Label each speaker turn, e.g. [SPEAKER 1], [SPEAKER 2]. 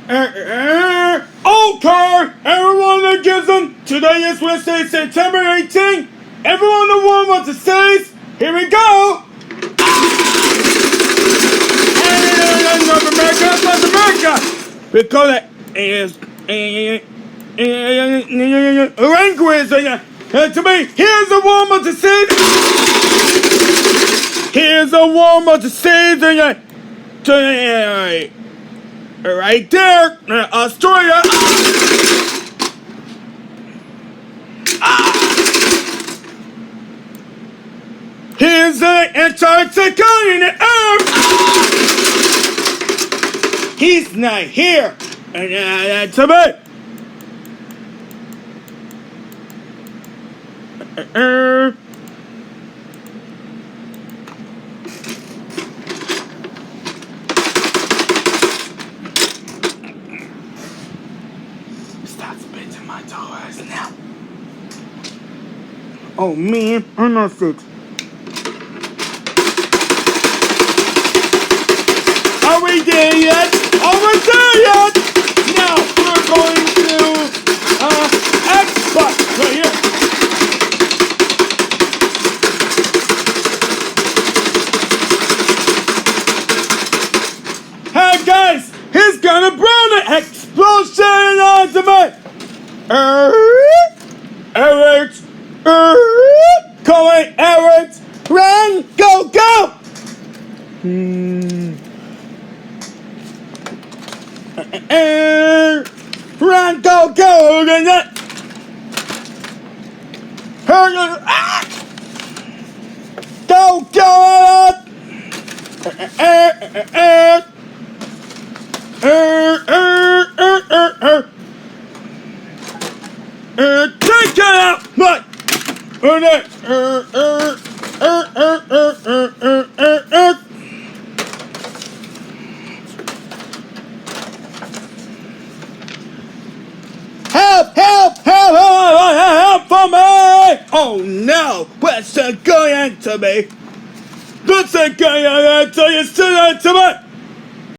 [SPEAKER 1] Okay, everyone that gives them. Today is Wednesday, September 18th. Everyone that won what it says. Here we go. North America. Because it is language. To me, here's a woman to see. Here's a woman to see. Right there, Australia. Here's an Antarctica in the air. He's not here. And to me. Stop spitting my toys now. Oh man, I'm not sick. Are we there yet? Are we there yet? Now we're going to Xbox right here. Hey guys, he's gonna burn it! Explosion ultimate! Eric! Going Eric! Run! Go! Go! Run! Go! Go! Go! Go! Take it out! Look! Help! Help! Help! Help for me! Oh no! What's going to me? What's going to you? To me?